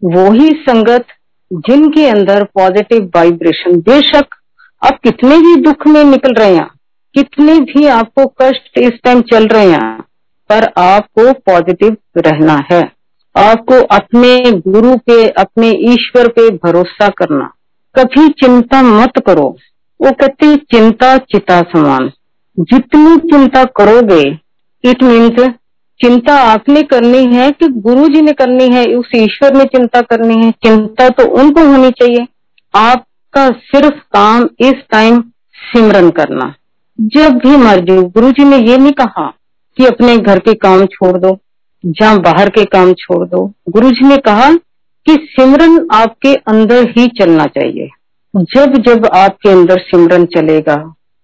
वो ही संगत जिनके अंदर पॉजिटिव वाइब्रेशन, बेशक आप कितने भी दुख में निकल रहे हैं, कितने भी आपको कष्ट इस टाइम चल रहे हैं, पर आपको पॉजिटिव रहना है। आपको अपने गुरु पे, अपने ईश्वर पे भरोसा करना। कभी चिंता मत करो। वो कहते चिंता चिता समान। जितनी चिंता करोगे, इट मीन्स चिंता आपने करनी है कि गुरु जी ने करनी है, उस ईश्वर ने चिंता करनी है। चिंता तो उनको होनी चाहिए। आपका सिर्फ काम इस टाइम सिमरन करना। जब भी मर्जी, गुरु जी ने ये नहीं कहा कि अपने घर के काम छोड़ दो, जहाँ बाहर के काम छोड़ दो। गुरु जी ने कहा कि सिमरन आपके अंदर ही चलना चाहिए। जब जब आपके अंदर सिमरन चलेगा,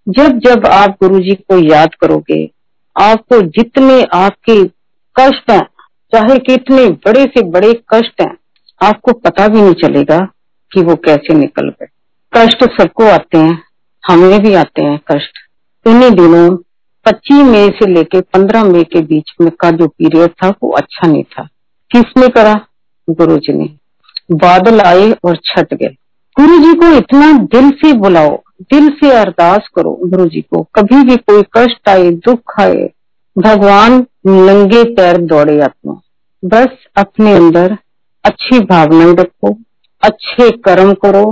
जब जब आप गुरु जी को याद करोगे, आपको जितने आपके कष्ट हैं, चाहे कितने बड़े से बड़े कष्ट हैं, आपको पता भी नहीं चलेगा कि वो कैसे निकल गए। कष्ट सबको आते हैं, हमें भी आते हैं कष्ट। इन्हीं दिनों 25 मई से लेके 15 मई के बीच में का जो पीरियड था वो अच्छा नहीं था। किसने करा? गुरु जी ने। बादल आए और छट गए। गुरु जी को इतना दिल से बुलाओ, दिल से अरदास करो गुरु जी को। कभी भी कोई कष्ट आए, दुख आए, भगवान नंगे पैर दौड़े आते हैं। बस अपने अंदर अच्छी भावनाएं रखो, अच्छे कर्म करो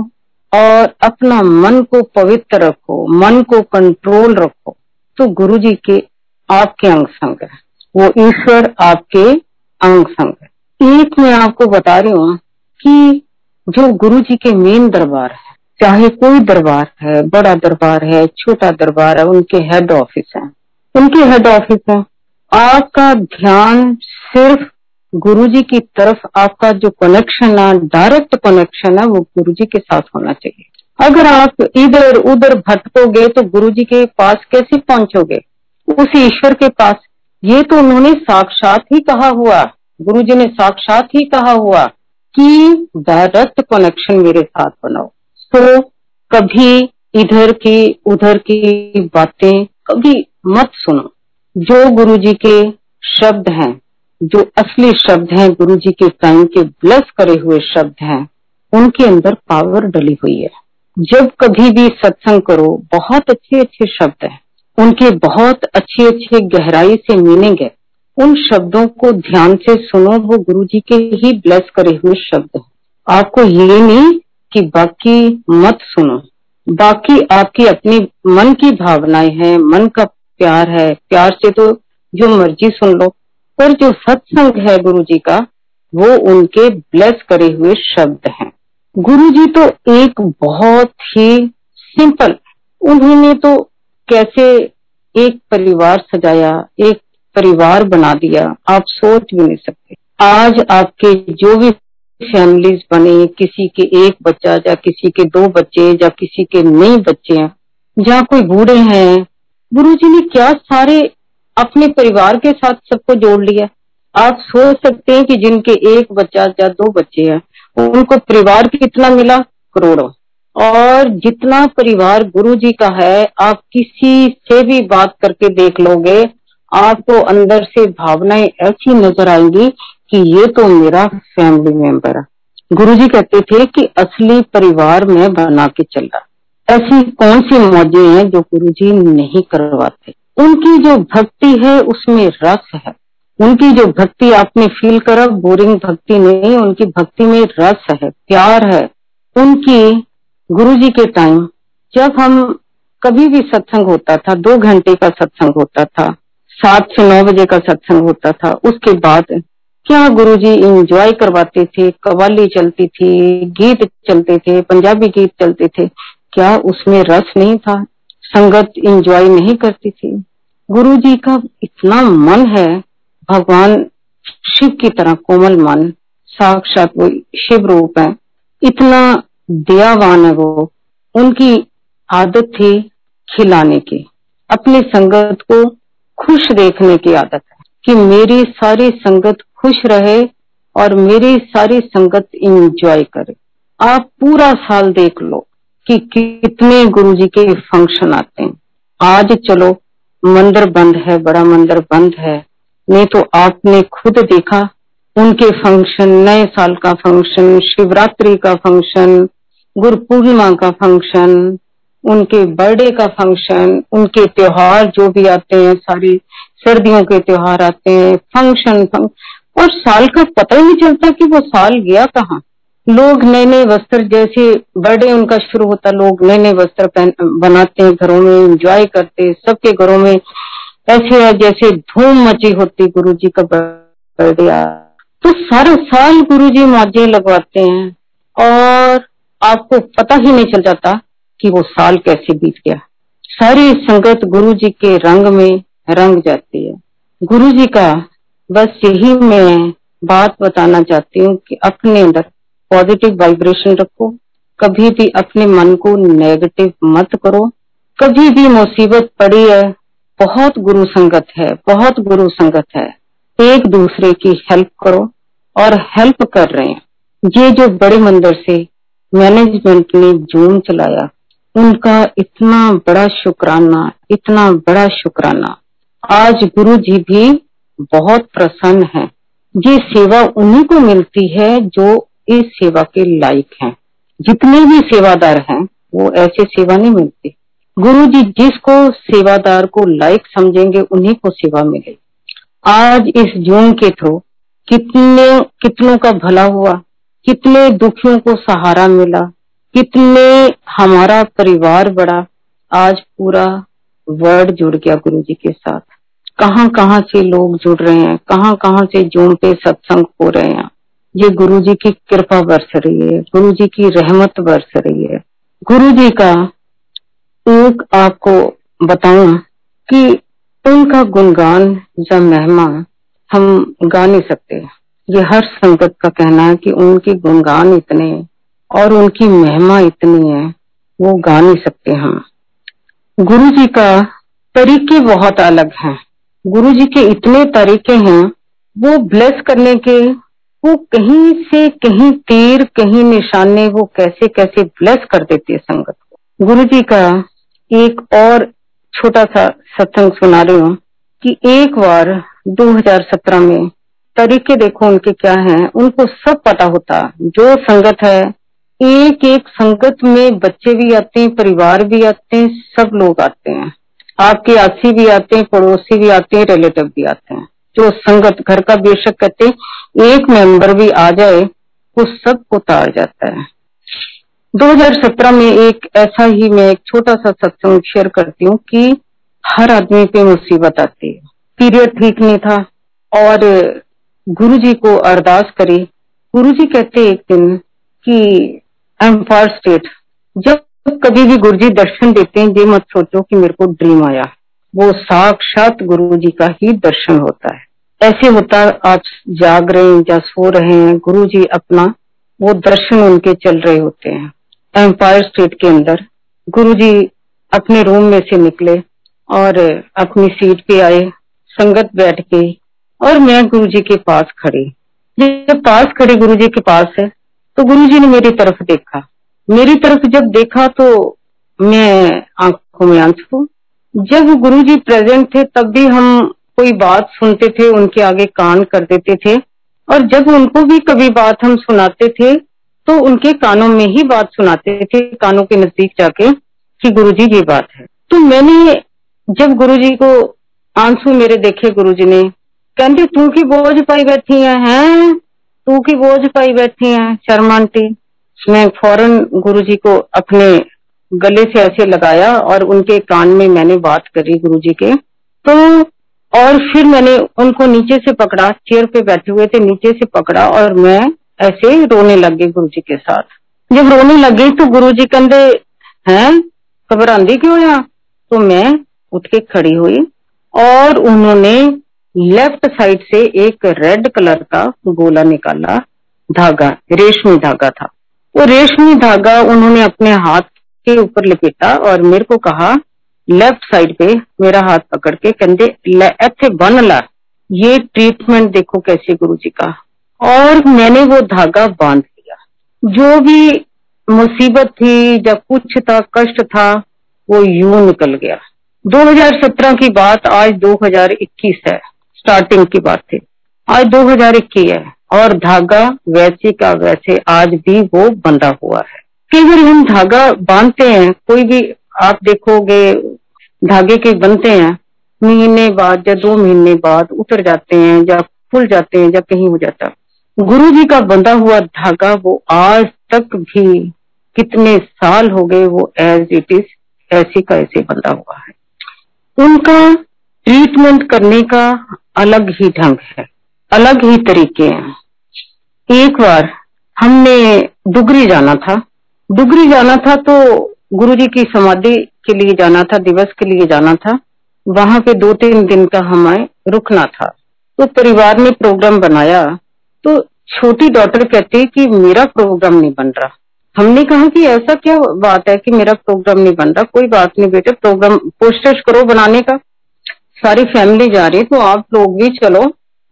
और अपना मन को पवित्र रखो, मन को कंट्रोल रखो, तो गुरु जी के आपके अंग संग है, वो ईश्वर आपके अंग संग है। एक मैं आपको बता रही हूँ कि जो गुरु जी के मेन दरबार है, चाहे कोई दरबार है, बड़ा दरबार है, छोटा दरबार है, उनके हेड ऑफिस है, उनके हेड ऑफिस है। आपका ध्यान सिर्फ गुरु जी की तरफ, आपका जो कनेक्शन है, डायरेक्ट कनेक्शन है, वो गुरु जी के साथ होना चाहिए। अगर आप इधर उधर भटकोगे तो गुरु जी के पास कैसे पहुंचोगे, उस ईश्वर के पास? ये तो उन्होंने साक्षात ही कहा हुआ, गुरु जी ने साक्षात ही कहा हुआ कि डायरेक्ट कनेक्शन मेरे साथ बनाओ। तो कभी इधर की उधर की बातें कभी मत सुनो। जो गुरु जी के शब्द हैं, जो असली शब्द हैं, गुरु जी के टाइम के ब्लेस करे हुए शब्द हैं, उनके अंदर पावर डली हुई है। जब कभी भी सत्संग करो, बहुत अच्छे अच्छे शब्द हैं, उनके बहुत अच्छे अच्छे गहराई से मीनिंग है। उन शब्दों को ध्यान से सुनो, वो गुरु जी के ही ब्लेस करे हुए शब्द हैं। आपको ये नहीं कि बाकी मत सुनो, बाकी आपकी अपनी मन की भावनाएं हैं, मन का प्यार है, प्यार से तो जो मर्जी सुन लो, पर जो सत्संग है गुरु जी का, वो उनके ब्लेस करे हुए शब्द हैं। गुरु जी तो एक बहुत ही सिंपल, उन्होंने तो कैसे एक परिवार सजाया, एक परिवार बना दिया, आप सोच भी नहीं सकते। आज आपके जो भी फैमिलीज बने, किसी के एक बच्चा या किसी के दो बच्चे या किसी के नहीं बच्चे हैं, जहाँ कोई बूढ़े हैं, गुरु जी ने क्या सारे अपने परिवार के साथ सबको जोड़ लिया। आप सोच सकते हैं कि जिनके एक बच्चा या दो बच्चे हैं, उनको परिवार कितना मिला, करोड़ों। और जितना परिवार गुरु जी का है, आप किसी से भी बात करके देख लोगे, आपको अंदर से भावनाएं ऐसी नजर आएंगी कि ये तो मेरा फैमिली मेंबर है। गुरु जी कहते थे कि असली परिवार में बना के चला। ऐसी कौन सी मौजें हैं जो गुरु जी नहीं करवाते। उनकी जो भक्ति है उसमें रस है, उनकी जो भक्ति आपने फील करा, बोरिंग भक्ति नहीं, उनकी भक्ति में रस है, प्यार है। उनकी गुरु जी के टाइम जब हम कभी भी सत्संग होता था, 2 घंटे का सत्संग होता था, 7 से 9 बजे का सत्संग होता था, उसके बाद क्या गुरु जी इंजॉय करवाते थे, कव्वाली चलती थी, गीत चलते थे, पंजाबी गीत चलते थे, क्या उसमें रस नहीं था? संगत इंजॉय नहीं करती थी? गुरु जी का इतना मन है, भगवान शिव की तरह कोमल मन, साक्षात वो शिव रूप है, इतना दयावान है वो। उनकी आदत थी खिलाने की, अपनी संगत को खुश देखने की आदत है कि मेरी सारी संगत खुश रहे और मेरी सारी संगत इंजॉय करे। आप पूरा साल देख लो कि कितने गुरुजी के फंक्शन आते हैं। आज चलो मंदिर बंद है, बड़ा मंदिर बंद है, नहीं तो आपने खुद देखा उनके फंक्शन, नए साल का फंक्शन, शिवरात्रि का फंक्शन, गुरु पूर्णिमा का फंक्शन, उनके बर्थडे का फंक्शन, उनके त्योहार जो भी आते हैं, सारी सर्दियों के त्योहार आते हैं, फंक्शन और साल का पता ही नहीं चलता कि वो साल गया कहाँ। लोग नए नए वस्त्र, जैसे बर्थडे उनका शुरू होता, लोग नए नए वस्त्र बनाते हैं, घरों में एंजॉय करते, सबके घरों में ऐसे है जैसे धूम मची होती गुरुजी का बर्थडे। तो सारा साल गुरुजी मौजें लगवाते हैं और आपको पता ही नहीं चल जाता कि वो साल कैसे बीत गया। सारी संगत गुरुजी के रंग में रंग जाती है। गुरुजी का बस यही मैं बात बताना चाहती हूँ कि अपने अंदर पॉजिटिव वाइब्रेशन रखो, कभी भी अपने मन को नेगेटिव मत करो। कभी भी मुसीबत पड़ी है, बहुत गुरु संगत है, बहुत गुरु संगत है, एक दूसरे की हेल्प करो और हेल्प कर रहे हैं। ये जो बड़े मंदिर से मैनेजमेंट ने जूम चलाया, उनका इतना बड़ा शुक्राना, इतना बड़ा शुक्राना। आज गुरु जी भी बहुत प्रसन्न है। ये सेवा उन्हीं को मिलती है जो इस सेवा के लायक हैं। जितने भी सेवादार हैं वो ऐसे सेवा नहीं मिलती। गुरु जी जिसको सेवादार को लायक समझेंगे उन्हीं को सेवा मिलेगी। आज इस जूम के थ्रू कितनों का भला हुआ, कितने दुखियों को सहारा मिला, कितने हमारा परिवार बढ़ा। आज पूरा वर्ल्ड जुड़ गया गुरु जी के साथ। कहाँ कहाँ से लोग जुड़ रहे हैं, कहाँ कहाँ से जूम पे सत्संग हो रहे हैं। ये गुरु जी की कृपा बरस रही है, गुरु जी की रहमत बरस रही है। गुरु जी का एक आपको बताऊं कि उनका गुणगान या महिमा हम गा नहीं सकते। ये हर संगत का कहना है कि उनके गुणगान इतने और उनकी महिमा इतनी है वो गा नहीं सकते हम। गुरु जी का तरीके बहुत अलग हैं। गुरु जी के इतने तरीके हैं, वो ब्लेस करने के, वो कहीं से कहीं तीर कहीं निशाने, वो कैसे कैसे ब्लेस कर देते हैं संगत को। गुरु जी का एक और छोटा सा सत्संग सुना रही हूँ कि एक बार 2017 में, तरीके देखो उनके क्या हैं, उनको सब पता होता। जो संगत है, एक एक संगत में बच्चे भी आते हैं, परिवार भी आते हैं, सब लोग आते हैं, आपके आसी भी आते हैं, पड़ोसी भी आते हैं, रिलेटिव भी आते हैं। जो संगत घर का बेशक कहते एक मेंबर भी आ जाए वो सबको तार जाता है। 2017 में एक ऐसा ही मैं एक छोटा सा सत्संग शेयर करती हूँ कि हर आदमी पे मुसीबत आती है। पीरियड ठीक नहीं था और गुरुजी को अरदास करी। गुरुजी कहते एक दिन कि एम्पायर स्टेट, जब कभी भी गुरुजी दर्शन देते हैं ये मत सोचो कि मेरे को ड्रीम आया, वो साक्षात गुरुजी का ही दर्शन होता है। ऐसे होता आप जाग रहे हैं या सो रहे हैं, गुरुजी अपना वो दर्शन उनके चल रहे होते हैं। एम्पायर स्टेट के अंदर गुरुजी अपने रूम में से निकले और अपनी सीट पे आए, संगत बैठ गई और मैं गुरुजी के पास खड़ी। जब पास खड़ी गुरुजी के पास है तो गुरुजी ने मेरी तरफ देखा। मेरी तरफ जब देखा तो मैं आंखों में आंसू। जब गुरुजी प्रेजेंट थे तब भी हम कोई बात सुनते थे, उनके आगे कान कर देते थे, और जब उनको भी कभी बात हम सुनाते थे तो उनके कानों में ही बात सुनाते थे, कानों के नजदीक जाके कि गुरुजी ये बात है। तो मैंने जब गुरुजी को आंसू मेरे देखे, गुरुजी ने कहते तू की बोझ पाई बैठी है, तू की बोझ पाई बैठी है शर्मा आंटी। मैं फौरन गुरुजी को अपने गले से ऐसे लगाया और उनके कान में मैंने बात करी गुरुजी के। तो और फिर मैंने उनको नीचे से पकड़ा, चेयर पे बैठे हुए थे, नीचे से पकड़ा और मैं ऐसे रोने लग गई गुरुजी के साथ। जब रोने लग गई तो गुरुजी कहते हैं घबरांदी क्यों है? तो मैं उठ के खड़ी हुई और उन्होंने लेफ्ट साइड से एक रेड कलर का गोला निकाला, धागा, रेशमी धागा था। वो रेशमी धागा उन्होंने अपने हाथ के ऊपर लपेटा और मेरे को कहा लेफ्ट साइड पे, मेरा हाथ पकड़ के कहते ऐसे बन ला, ये ट्रीटमेंट देखो कैसे गुरुजी का। और मैंने वो धागा बांध लिया। जो भी मुसीबत थी या कुछ था, कष्ट था, वो यूं निकल गया। 2017 की बात, आज 2021 है, स्टार्टिंग की बात थी, आज 2021 है और धागा वैसे का वैसे आज भी वो बंधा हुआ है। कई बार हम धागा बांधते हैं, कोई भी आप देखोगे धागे के बनते हैं, महीने बाद या 2 महीने बाद उतर जाते हैं या खुल जाते हैं या कहीं हो जाता। गुरु जी का बंधा हुआ धागा वो आज तक भी, कितने साल हो गए, वो एज इट इज ऐसे का ऐसे बंधा हुआ है। उनका ट्रीटमेंट करने का अलग ही ढंग है, अलग ही तरीके हैं। एक बार हमने डुगरी जाना था तो गुरुजी की समाधि के लिए जाना था, दिवस के लिए जाना था। वहां पे 2-3 दिन का हमें रुकना था। तो परिवार ने प्रोग्राम बनाया तो छोटी डॉटर कहती कि मेरा प्रोग्राम नहीं बन रहा। हमने कहा कि ऐसा क्या बात है कि मेरा प्रोग्राम नहीं बन रहा? कोई बात नहीं बेटे, प्रोग्राम कोशिश करो बनाने का, सारी फैमिली जा रही तो आप लोग भी चलो,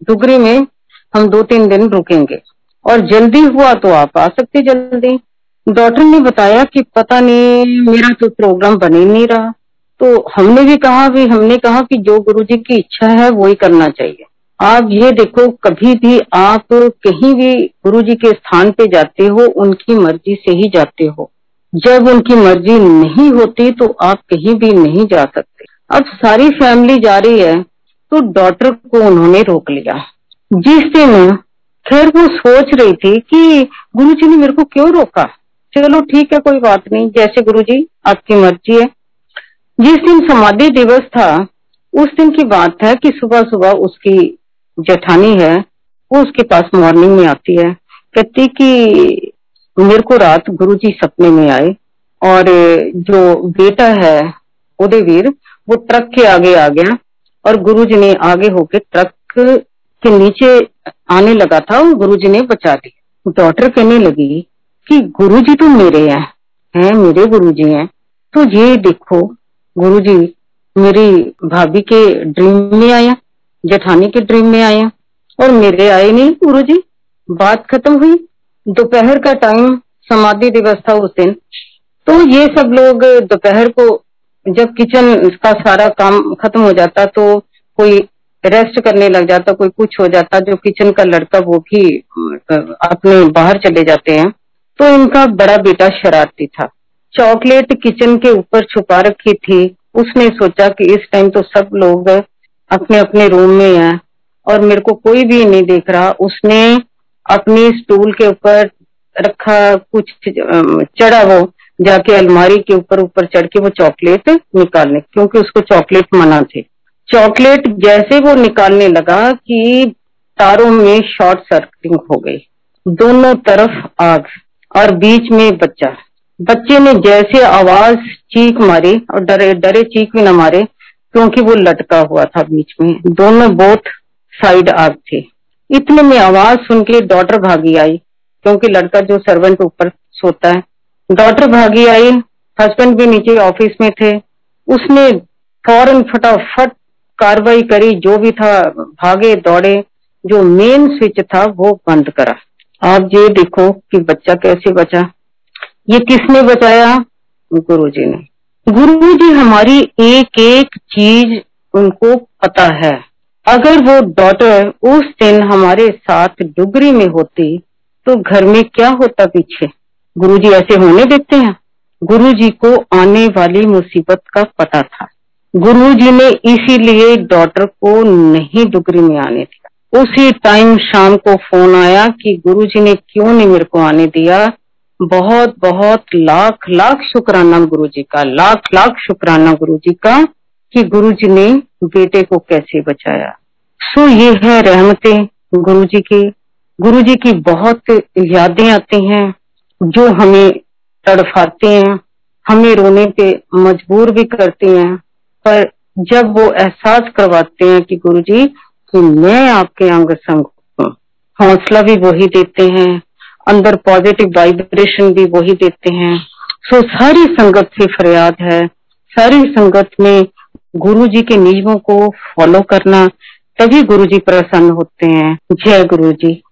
डुगरी में हम 2-3 दिन रुकेंगे और जल्दी हुआ तो आप आ सकते जल्दी। डॉक्टर ने बताया कि पता नहीं मेरा तो प्रोग्राम बन ही नहीं रहा। तो हमने कहा कि जो गुरुजी की इच्छा है वो ही करना चाहिए। आप ये देखो, कभी भी आप कहीं भी गुरुजी के स्थान पे जाते हो, उनकी मर्जी से ही जाते हो। जब उनकी मर्जी नहीं होती तो आप कहीं भी नहीं जा सकते। अब सारी फैमिली जा रही है तो डॉक्टर को उन्होंने रोक लिया। जिस दिन खैर वो सोच रही थी कि गुरुजी ने मेरे को क्यों रोका, चलो ठीक है कोई बात नहीं, जैसे गुरुजी आपकी मर्जी है। जिस दिन समाधि दिवस था उस दिन की बात है कि सुबह सुबह उसकी जेठानी है, वो उसके पास मॉर्निंग में आती है, कहती कि मेरे को रात गुरुजी सपने में आए और जो बेटा है उदयवीर वो ट्रक के आगे आ गया और गुरुजी ने आगे होके ट्रक के नीचे आने लगा था और गुरुजी ने बचा दिया। डॉक्टर कहने लगी कि गुरुजी तो मेरे हैं, हैं, मेरे गुरुजी हैं। तो ये देखो गुरुजी मेरी भाभी के ड्रीम में आया, जेठानी के ड्रीम में आया और मेरे आए नहीं गुरुजी। बात खत्म हुई। दोपहर का टाइम समाधि दिवस था उस दिन। तो ये सब लोग दोपहर को जब किचन का सारा काम खत्म हो जाता तो कोई रेस्ट करने लग जाता, कोई कुछ हो जाता, जो किचन का लड़का वो भी अपने बाहर चले जाते हैं। तो इनका बड़ा बेटा शरारती था, चॉकलेट किचन के ऊपर छुपा रखी थी। उसने सोचा कि इस टाइम तो सब लोग अपने अपने रूम में हैं और मेरे को कोई भी नहीं देख रहा। उसने अपनी स्टूल के ऊपर रखा कुछ चढ़ा, वो जाके अलमारी के ऊपर ऊपर चढ़ के वो चॉकलेट निकालने, क्योंकि उसको चॉकलेट मना थे। चॉकलेट जैसे वो निकालने लगा कि तारों में शॉर्ट सर्किटिंग हो गई, दोनों तरफ आग और बीच में बच्चा। बच्चे ने जैसे आवाज चीख मारी, और डरे डरे चीख भी ना मारे क्योंकि वो लटका हुआ था बीच में, दोनों बोथ साइड आग थे। इतने में आवाज सुन के डॉटर भागी आई, क्योंकि लड़का जो सर्वेंट ऊपर सोता है। डॉटर भागी आई, हस्बैंड भी नीचे ऑफिस में थे। उसने फौरन फटाफट कार्रवाई करी, जो भी था भागे दौड़े, जो मेन स्विच था वो बंद करा। आप ये देखो कि बच्चा कैसे बचा। ये किसने बचाया? गुरुजी ने। गुरुजी हमारी एक एक चीज उनको पता है। अगर वो डॉटर उस दिन हमारे साथ डुगरी में होती तो घर में क्या होता पीछे? गुरुजी ऐसे होने देते हैं? गुरुजी को आने वाली मुसीबत का पता था। गुरुजी ने इसीलिए डॉटर को नहीं डुगरी में आने दिया। उसी टाइम शाम को फोन आया कि गुरुजी ने क्यों नहीं मेरे को आने दिया। बहुत बहुत लाख लाख शुक्राना गुरुजी का, लाख लाख शुक्राना गुरुजी का कि गुरुजी ने बेटे को कैसे बचाया। सो ये है रहमतें गुरुजी की। गुरुजी की बहुत यादें आती हैं जो हमें तड़फाती हैं, हमें रोने पे मजबूर भी करती हैं, पर जब वो एहसास करवाते हैं कि गुरुजी कि मैं आपके अंग संग हूँ, हौसला भी वही देते हैं, अंदर पॉजिटिव वाइब्रेशन भी वही देते हैं। सो सारी संगत से फरियाद है, सारी संगत में गुरुजी के नियमों को फॉलो करना, तभी गुरुजी प्रसन्न होते हैं। जय गुरुजी।